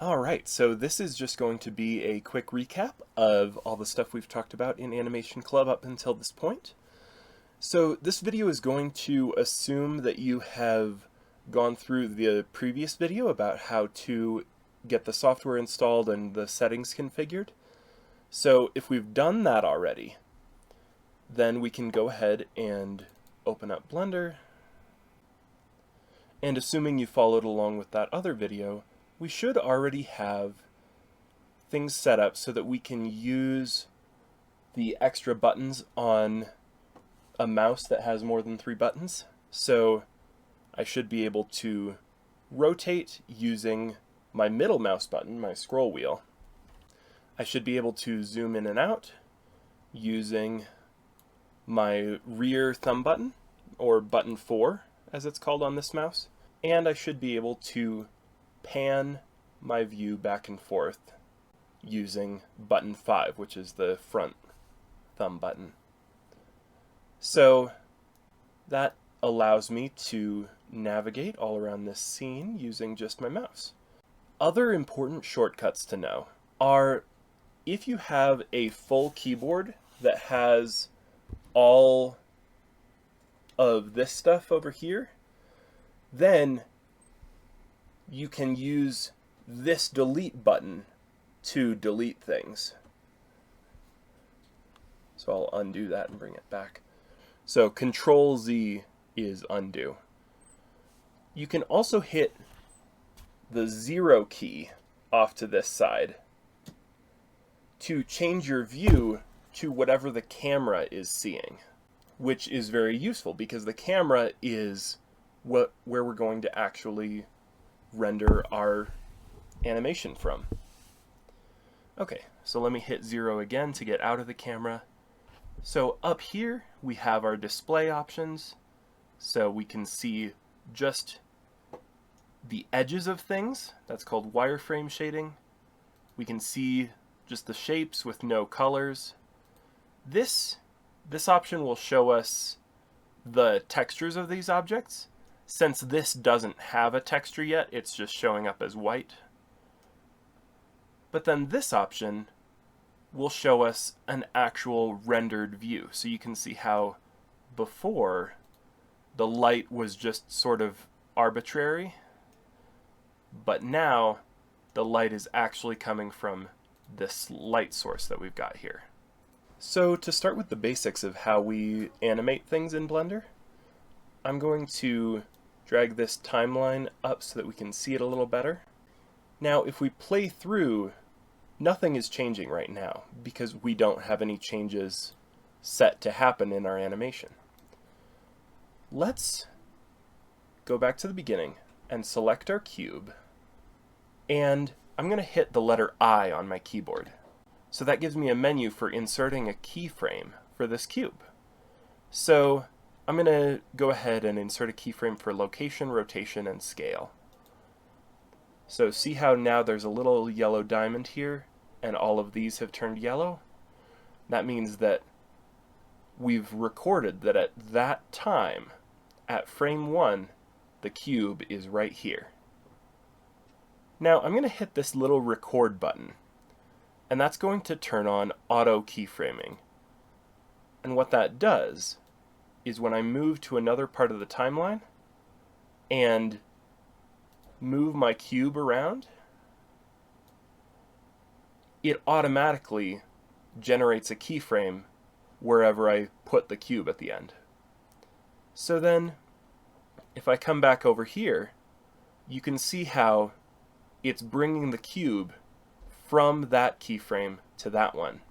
Alright, so this is just going to be a quick recap of all the stuff we've talked about in Animation Club up until this point. So this video is going to assume that you have gone through the previous video about how to get the software installed and the settings configured. So if we've done that already, then we can go ahead and open up Blender. And assuming you followed along with that other video, we should already have things set up so that we can use the extra buttons on a mouse that has more than 3 buttons. So I should be able to rotate using my middle mouse button, my scroll wheel. I should be able to zoom in and out using my rear thumb button, or button 4 as it's called on this mouse. And I should be able to pan my view back and forth using button 5, which is the front thumb button. So that allows me to navigate all around this scene using just my mouse. Other important shortcuts to know are if you have a full keyboard that has all of this stuff over here, then you can use this delete button to delete things. So I'll undo that and bring it back. So Control Z is undo. You can also hit the 0 key off to this side to change your view to whatever the camera is seeing, which is very useful because the camera is where we're going to actually render our animation from. Okay, so let me hit 0 again to get out of the camera. So up here we have our display options, so we can see just the edges of things. That's called wireframe shading. We can see just the shapes with no colors. This option will show us the textures of these objects. Since this doesn't have a texture yet, it's just showing up as white. But then this option will show us an actual rendered view. So you can see how before the light was just sort of arbitrary, but now the light is actually coming from this light source that we've got here. So to start with the basics of how we animate things in Blender, I'm going to drag this timeline up so that we can see it a little better. Now if we play through, nothing is changing right now because we don't have any changes set to happen in our animation. Let's go back to the beginning and select our cube, and I'm going to hit the letter I on my keyboard. So that gives me a menu for inserting a keyframe for this cube. So I'm going to go ahead and insert a keyframe for location, rotation, and scale. So see how now there's a little yellow diamond here, and all of these have turned yellow? That means that we've recorded that at that time, at frame 1, the cube is right here. Now I'm going to hit this little record button, and that's going to turn on auto keyframing. And what that does is when I move to another part of the timeline and move my cube around, it automatically generates a keyframe wherever I put the cube at the end. So then, if I come back over here, you can see how it's bringing the cube from that keyframe to that one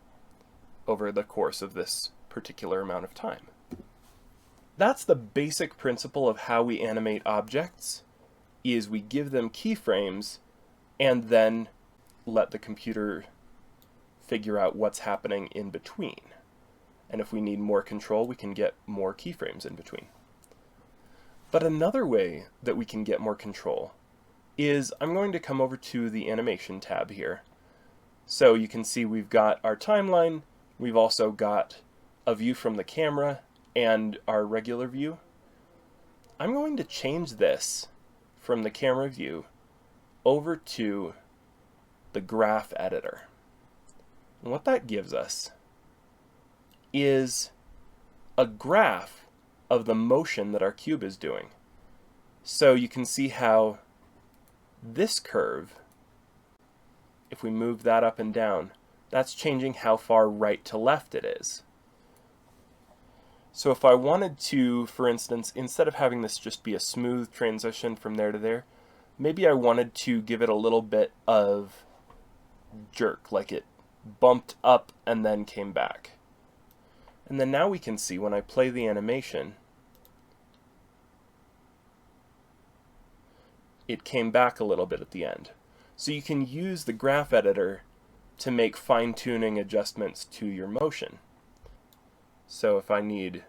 over the course of this particular amount of time. That's the basic principle of how we animate objects, is we give them keyframes and then let the computer figure out what's happening in between. And if we need more control, we can get more keyframes in between. But another way that we can get more control is I'm going to come over to the animation tab here. So you can see we've got our timeline, we've also got a view from the camera and our regular view. I'm going to change this from the camera view over to the graph editor. And what that gives us is a graph of the motion that our cube is doing. So you can see how this curve, if we move that up and down, that's changing how far right to left it is. So if I wanted to, for instance, instead of having this just be a smooth transition from there to there, maybe I wanted to give it a little bit of jerk, like it bumped up and then came back. And then now we can see when I play the animation, it came back a little bit at the end. So you can use the graph editor to make fine-tuning adjustments to your motion. So if I need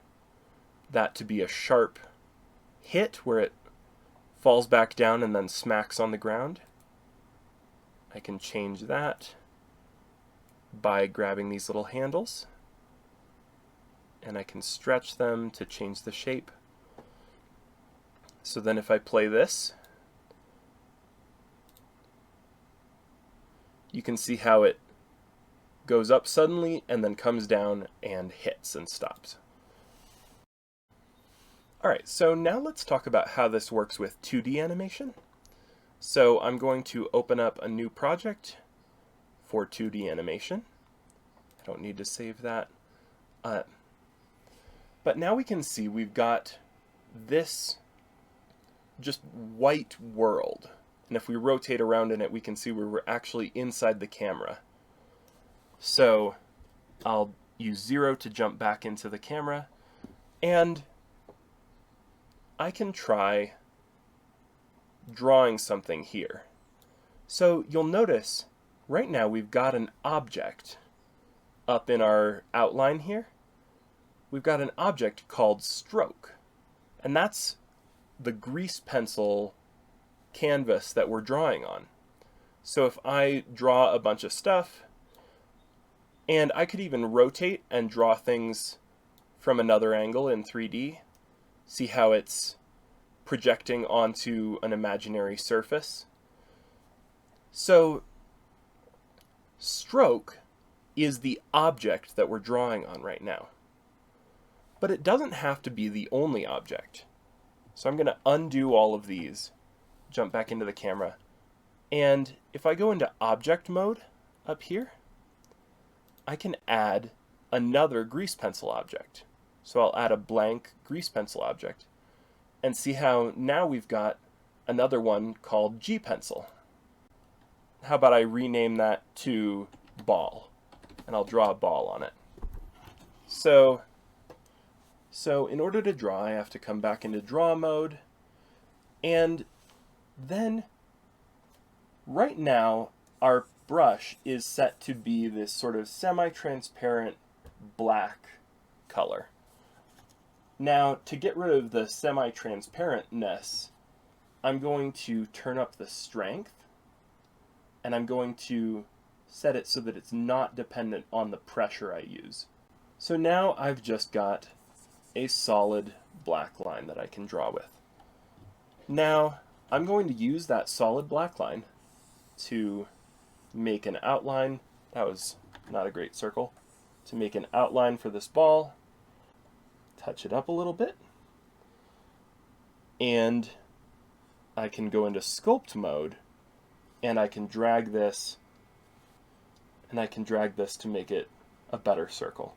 that to be a sharp hit where it falls back down and then smacks on the ground, I can change that by grabbing these little handles, and I can stretch them to change the shape. So then if I play this, you can see how it goes up suddenly and then comes down and hits and stops. Alright, so now let's talk about how this works with 2D animation. So I'm going to open up a new project for 2D animation. I don't need to save that. But now we can see we've got this just white world. And if we rotate around in it, we can see we're actually inside the camera. So I'll use 0 to jump back into the camera, and I can try drawing something here. So you'll notice right now we've got an object up in our outline here. We've got an object called stroke, and that's the grease pencil canvas that we're drawing on. So if I draw a bunch of stuff, and I could even rotate and draw things from another angle in 3D, see how it's projecting onto an imaginary surface. So stroke is the object that we're drawing on right now. But it doesn't have to be the only object. So I'm going to undo all of these, jump back into the camera, and if I go into object mode up here, I can add another grease pencil object. So I'll add a blank grease pencil object and see how now we've got another one called G pencil. How about I rename that to ball, and I'll draw a ball on it. So in order to draw, I have to come back into draw mode, and then right now our brush is set to be this sort of semi-transparent black color. Now, to get rid of the semi-transparentness, I'm going to turn up the strength, and I'm going to set it so that it's not dependent on the pressure I use. So now I've just got a solid black line that I can draw with. Now, I'm going to use that solid black line to make an outline. That was not a great circle. To make an outline for this ball, touch it up a little bit, and I can go into sculpt mode, and I can drag this, to make it a better circle.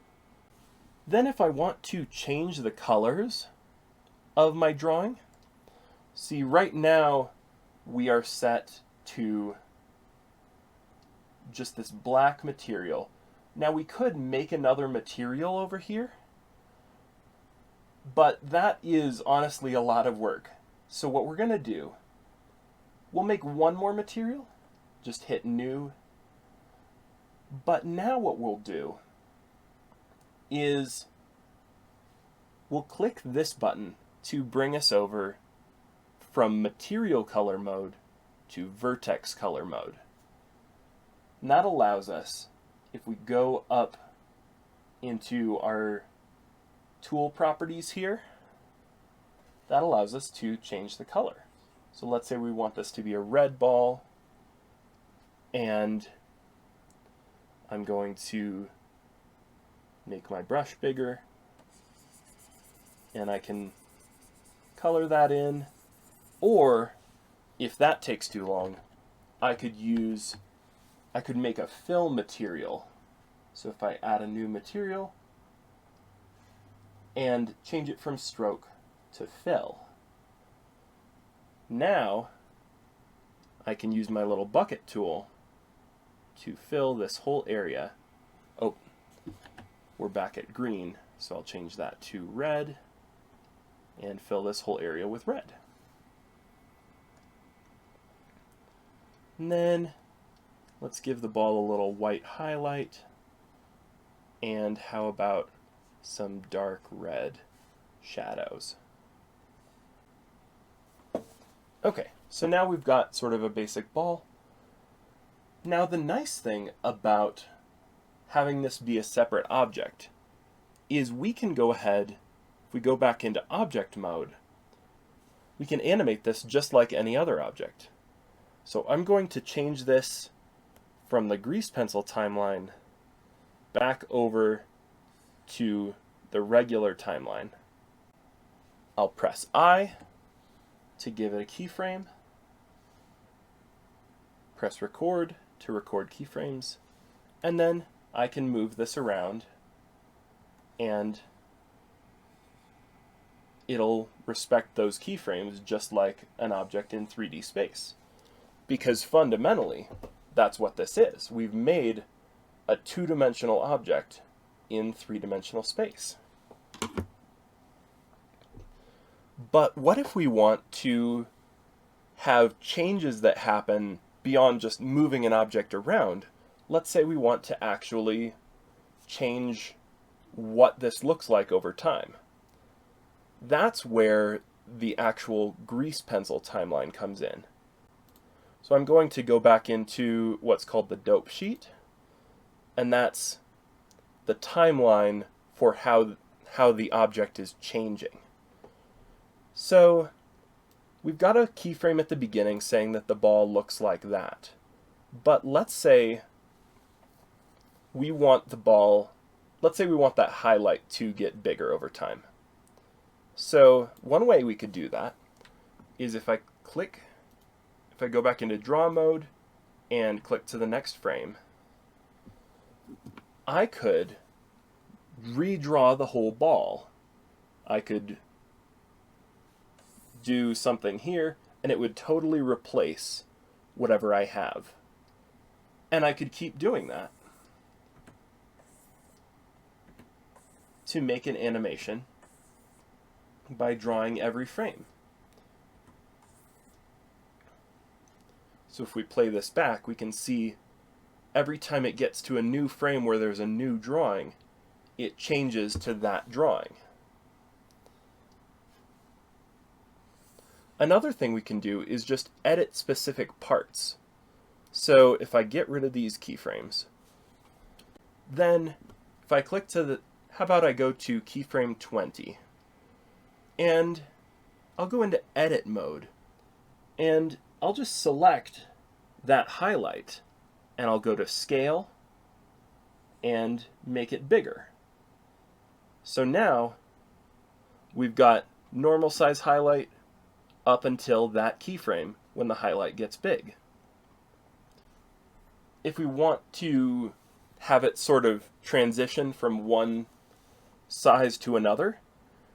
Then if I want to change the colors of my drawing, see right now we are set to just this black material. Now we could make another material over here, but that is honestly a lot of work. So what we're going to do, we'll make one more material, just hit new, but now what we'll do is we'll click this button to bring us over from material color mode to vertex color mode. And that allows us, if we go up into our tool properties here, that allows us to change the color. So let's say we want this to be a red ball. and I'm going to make my brush bigger, and I can color that in, or if that takes too long, I could make a fill material. So if I add a new material and change it from stroke to fill, now I can use my little bucket tool to fill this whole area. Oh, we're back at green, so I'll change that to red and fill this whole area with red. And then let's give the ball a little white highlight, and how about some dark red shadows. Okay, so now we've got sort of a basic ball. Now the nice thing about having this be a separate object is we can go ahead, if we go back into object mode, we can animate this just like any other object. So I'm going to change this from the grease pencil timeline back over to the regular timeline. I'll press I to give it a keyframe, press record to record keyframes, and then I can move this around and it'll respect those keyframes just like an object in 3D space. Because fundamentally, that's what this is. We've made a two-dimensional object in three-dimensional space. But what if we want to have changes that happen beyond just moving an object around? Let's say we want to actually change what this looks like over time. That's where the actual grease pencil timeline comes in. So I'm going to go back into what's called the dope sheet, and that's the timeline for how the object is changing. So we've got a keyframe at the beginning saying that the ball looks like that. But let's say we want that highlight to get bigger over time. So one way we could do that is if I go back into draw mode and click to the next frame, I could redraw the whole ball. I could do something here and it would totally replace whatever I have. And I could keep doing that to make an animation by drawing every frame. So if we play this back, we can see every time it gets to a new frame where there's a new drawing, it changes to that drawing. Another thing we can do is just edit specific parts. So if I get rid of these keyframes, then if I click to how about I go to keyframe 20, and I'll go into edit mode, and I'll just select that highlight, and I'll go to scale and make it bigger. So now we've got normal size highlight up until that keyframe when the highlight gets big. If we want to have it sort of transition from one size to another,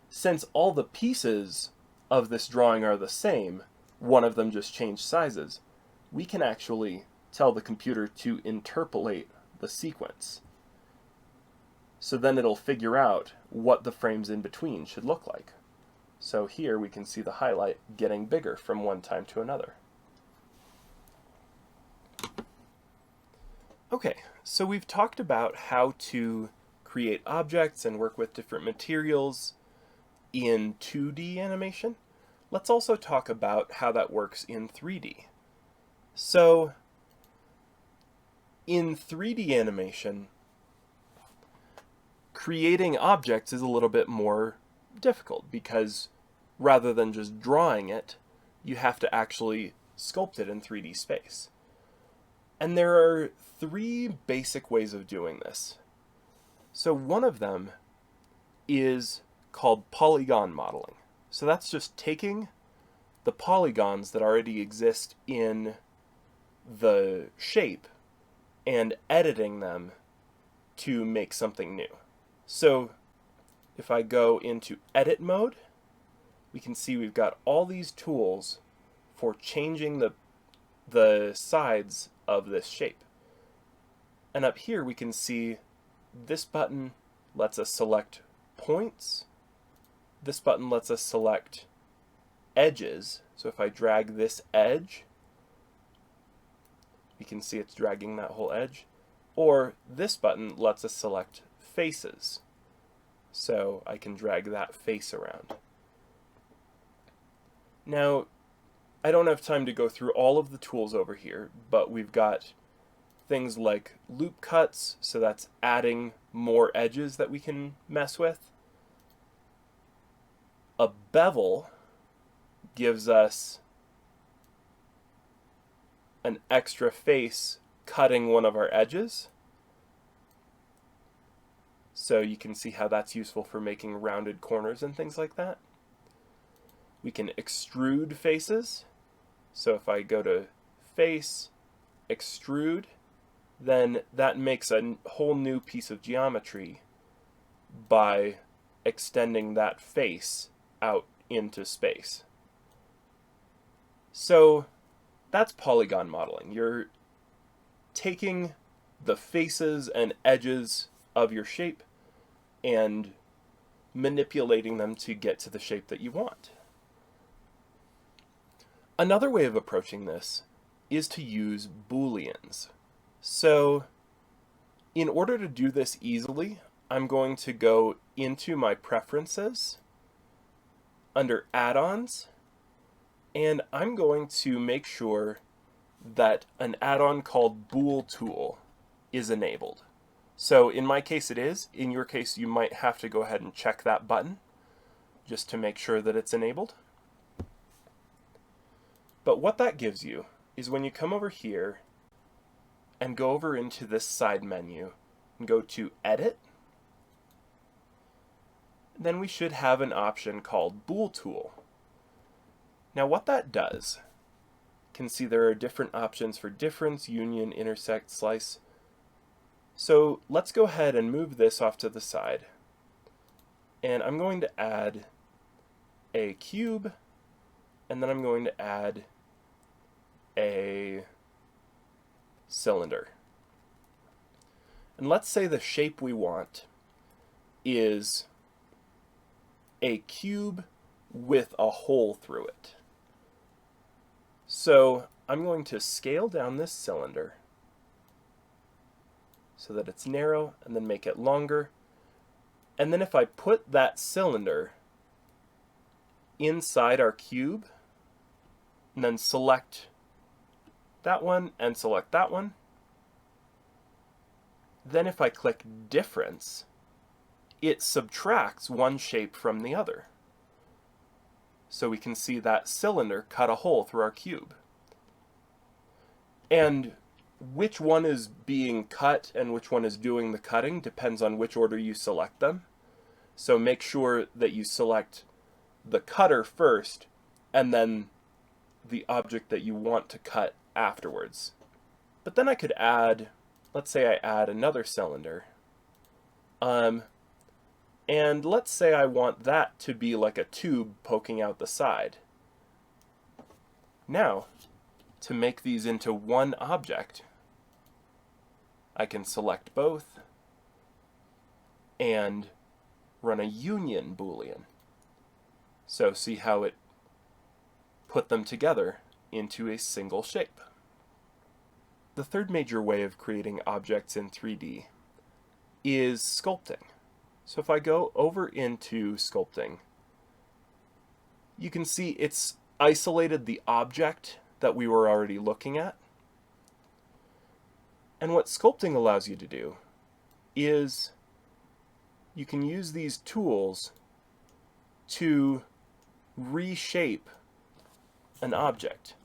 since all the pieces of this drawing are the same, one of them just changed sizes, we can actually tell the computer to interpolate the sequence. So then it'll figure out what the frames in between should look like. So here we can see the highlight getting bigger from one time to another. Okay, so we've talked about how to create objects and work with different materials in 2D animation. Let's also talk about how that works in 3D. So in 3D animation, creating objects is a little bit more difficult because rather than just drawing it, you have to actually sculpt it in 3D space. And there are three basic ways of doing this. So one of them is called polygon modeling. So that's just taking the polygons that already exist in the shape and editing them to make something new. So if I go into edit mode, we can see we've got all these tools for changing the sides of this shape. And up here we can see this button lets us select points. This button lets us select edges. So if I drag this edge, you can see it's dragging that whole edge. Or this button lets us select faces. So I can drag that face around. Now, I don't have time to go through all of the tools over here, but we've got things like loop cuts, so that's adding more edges that we can mess with. A bevel gives us an extra face cutting one of our edges. So you can see how that's useful for making rounded corners and things like that. We can extrude faces. So if I go to face, extrude, then that makes a whole new piece of geometry by extending that face out into space. So that's polygon modeling. You're taking the faces and edges of your shape and manipulating them to get to the shape that you want. Another way of approaching this is to use booleans. So in order to do this easily, I'm going to go into my preferences under add-ons, and I'm going to make sure that an add-on called Bool Tool is enabled. So in my case it is. In your case you might have to go ahead and check that button just to make sure that it's enabled. But what that gives you is when you come over here and go over into this side menu and go to Edit, then we should have an option called Bool Tool. Now what that does, you can see there are different options for difference, union, intersect, slice. So let's go ahead and move this off to the side. And I'm going to add a cube, and then I'm going to add a cylinder. And let's say the shape we want is a cube with a hole through it. So I'm going to scale down this cylinder so that it's narrow, and then make it longer. And then if I put that cylinder inside our cube, and then select that one and select that one, then if I click difference, it subtracts one shape from the other. So we can see that cylinder cut a hole through our cube. And which one is being cut and which one is doing the cutting depends on which order you select them. So make sure that you select the cutter first and then the object that you want to cut afterwards. But then I could add, let's say I add another cylinder. And let's say I want that to be like a tube poking out the side. Now, to make these into one object, I can select both and run a union boolean. So see how it put them together into a single shape. The third major way of creating objects in 3D is sculpting. So if I go over into sculpting, you can see it's isolated the object that we were already looking at. And what sculpting allows you to do is you can use these tools to reshape an object.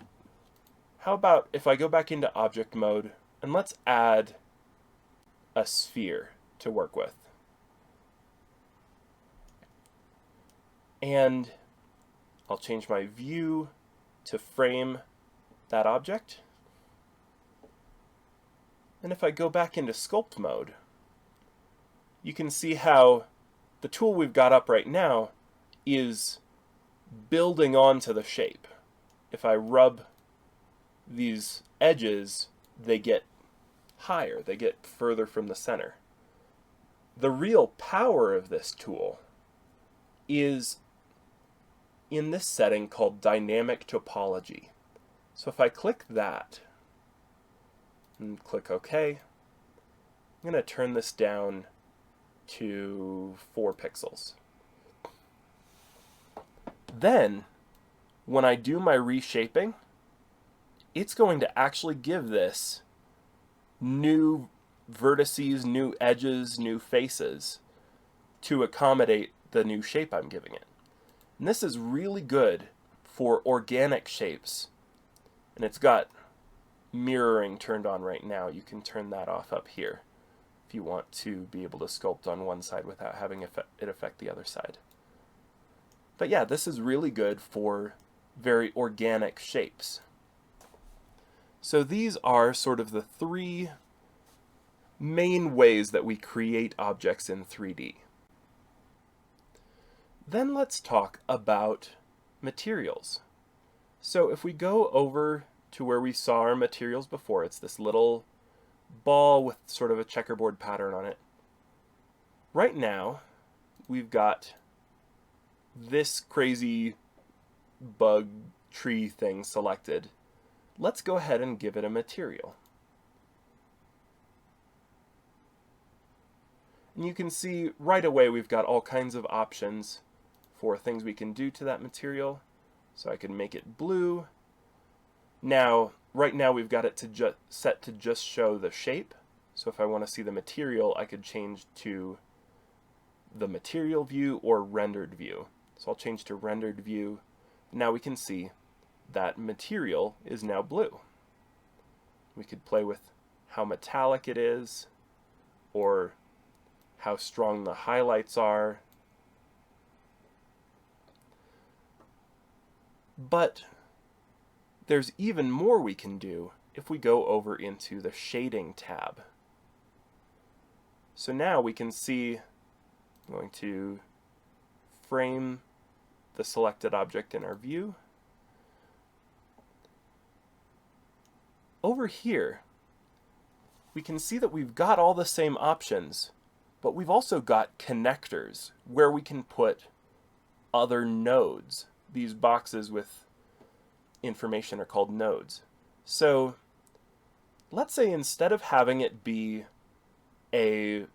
How about if I go back into object mode and let's add a sphere to work with. And I'll change my view to frame that object. And if I go back into sculpt mode, you can see how the tool we've got up right now is building onto the shape. If I rub these edges, they get higher, they get further from the center. The real power of this tool is in this setting called dynamic topology. So if I click that and click OK, I'm going to turn this down to 4 pixels. Then, when I do my reshaping, it's going to actually give this new vertices, new edges, new faces to accommodate the new shape I'm giving it. And this is really good for organic shapes. And it's got mirroring turned on right now. You can turn that off up here if you want to be able to sculpt on one side without having it affect the other side. But yeah, this is really good for very organic shapes. So these are sort of the 3 main ways that we create objects in 3D. Then let's talk about materials. So if we go over to where we saw our materials before, it's this little ball with sort of a checkerboard pattern on it. Right now, we've got this crazy bug tree thing selected. Let's go ahead and give it a material. And you can see right away we've got all kinds of options for things we can do to that material. So I can make it blue. Now, right now we've got it set to just show the shape. So if I want to see the material, I could change to the material view or rendered view. So I'll change to rendered view. Now we can see that material is now blue. We could play with how metallic it is, or how strong the highlights are. But there's even more we can do if we go over into the shading tab. So now we can see, I'm going to frame the selected object in our view. Over here, we can see that we've got all the same options, but we've also got connectors where we can put other nodes. These boxes with information are called nodes. So let's say instead of having it be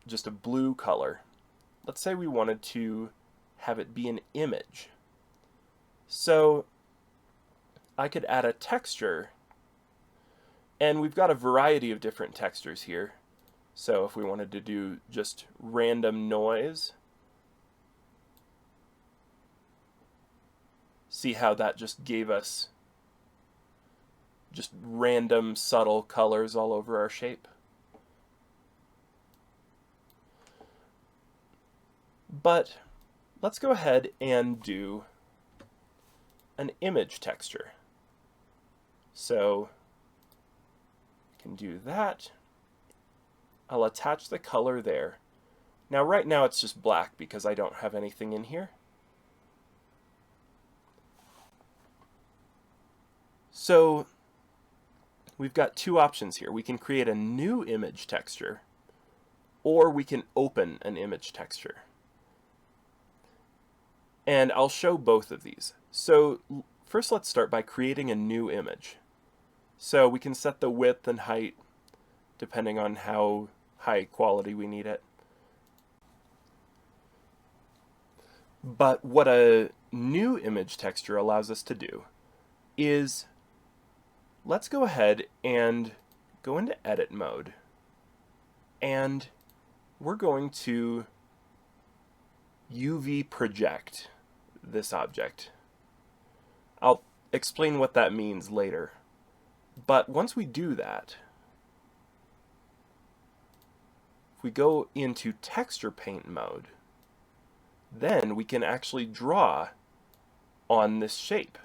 just a blue color, let's say we wanted to have it be an image. So I could add a texture, and we've got a variety of different textures here. So if we wanted to do just random noise, see how that just gave us just random subtle colors all over our shape. But let's go ahead and do an image texture. So I can do that. I'll attach the color there. Now right now it's just black because I don't have anything in here. So we've got 2 options here. We can create a new image texture, or we can open an image texture. And I'll show both of these. So first let's start by creating a new image. So we can set the width and height depending on how high quality we need it. But what a new image texture allows us to do is, let's go ahead and go into edit mode, and we're going to UV project this object. I'll explain what that means later. But once we do that, if we go into texture paint mode, then we can actually draw on this shape.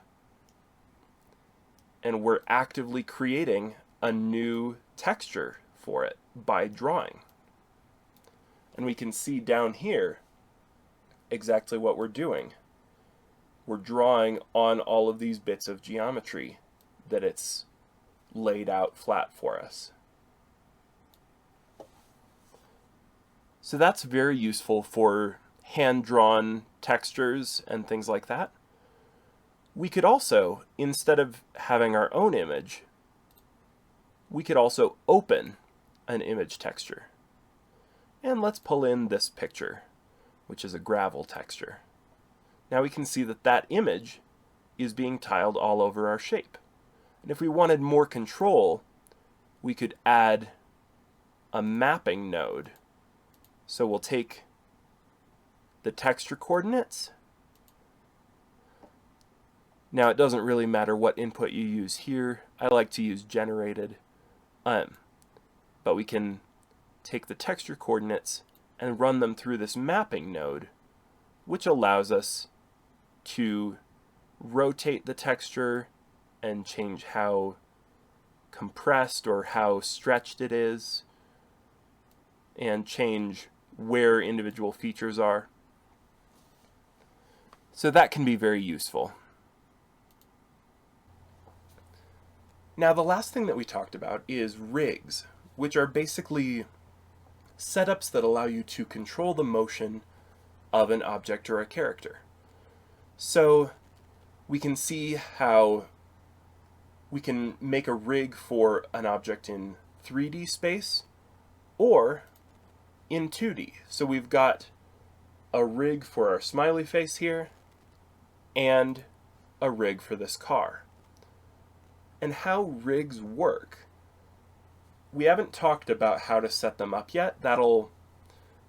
And we're actively creating a new texture for it by drawing. And we can see down here exactly what we're doing. We're drawing on all of these bits of geometry that it's laid out flat for us. So that's very useful for hand-drawn textures and things like that. We could also, instead of having our own image, we could also open an image texture. And let's pull in this picture, which is a gravel texture. Now we can see that that image is being tiled all over our shape. And if we wanted more control, we could add a mapping node. So we'll take the texture coordinates. Now it doesn't really matter what input you use here. I like to use generated. But we can take the texture coordinates and run them through this mapping node, which allows us to rotate the texture and change how compressed or how stretched it is, and change where individual features are. So that can be very useful. Now the last thing that we talked about is rigs, which are basically setups that allow you to control the motion of an object or a character. So we can see how we can make a rig for an object in 3D space or in 2D. So we've got a rig for our smiley face here and a rig for this car. And how rigs work, we haven't talked about how to set them up yet. That'll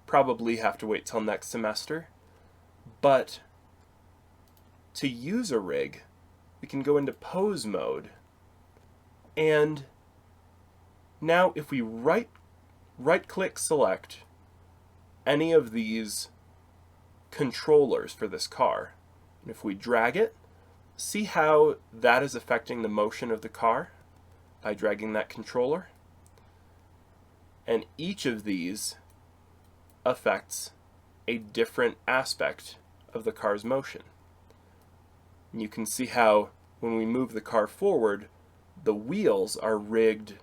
probably have to wait till next semester. But to use a rig, we can go into pose mode. And now if we right-click select any of these controllers for this car, and if we drag it, see how that is affecting the motion of the car by dragging that controller? And each of these affects a different aspect of the car's motion. And you can see how when we move the car forward, the wheels are rigged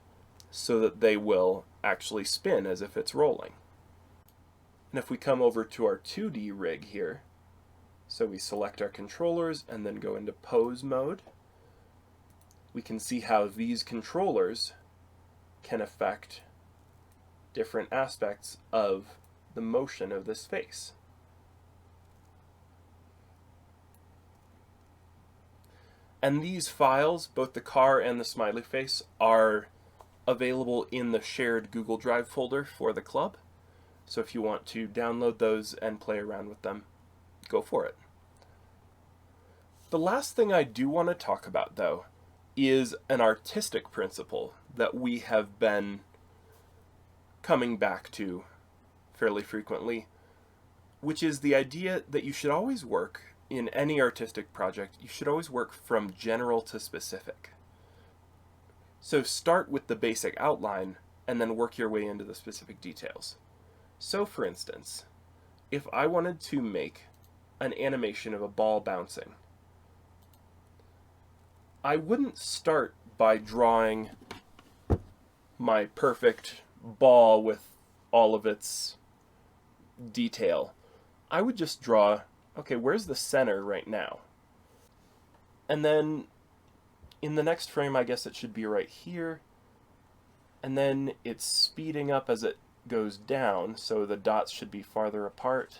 so that they will actually spin as if it's rolling. And if we come over to our 2D rig here, so we select our controllers and then go into pose mode, we can see how these controllers can affect different aspects of the motion of this face. And these files, both the car and the smiley face, are available in the shared Google Drive folder for the club. So if you want to download those and play around with them, go for it. The last thing I do want to talk about, though, is an artistic principle that we have been coming back to fairly frequently, which is the idea that you should always work in any artistic project, you should always work from general to specific. So start with the basic outline and then work your way into the specific details. So for instance, if I wanted to make an animation of a ball bouncing, I wouldn't start by drawing my perfect ball with all of its detail. I would just draw, okay, where's the center right now? And then in the next frame, I guess it should be right here. And then it's speeding up as it goes down, so the dots should be farther apart.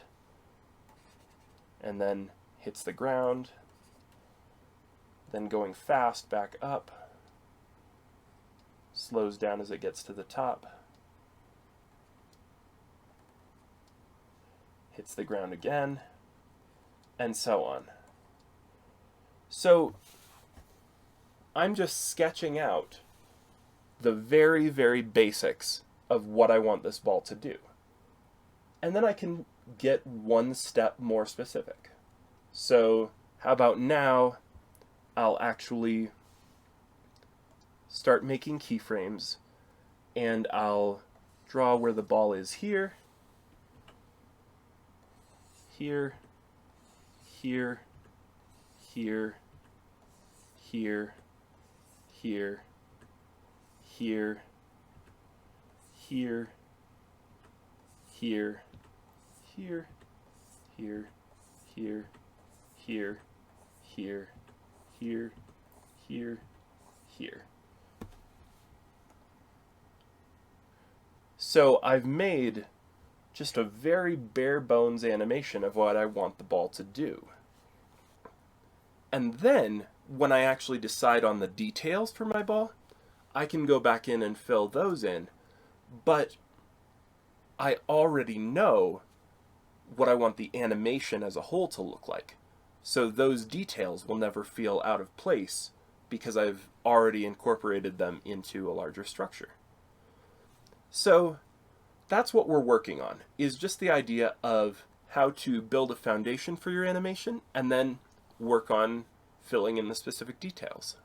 And then hits the ground. Then going fast back up. Slows down as it gets to the top. Hits the ground again. And so on. So I'm just sketching out the very, very basics of what I want this ball to do. And then I can get one step more specific. So how about now I'll actually start making keyframes, and I'll draw where the ball is here, here, here, here, here, here, here, here, here, here, here, here, here, here, here, here, here. So I've made just a very bare bones animation of what I want the ball to do. And then, when I actually decide on the details for my ball, I can go back in and fill those in, but I already know what I want the animation as a whole to look like. So those details will never feel out of place because I've already incorporated them into a larger structure. So that's what we're working on, is just the idea of how to build a foundation for your animation and then work on filling in the specific details.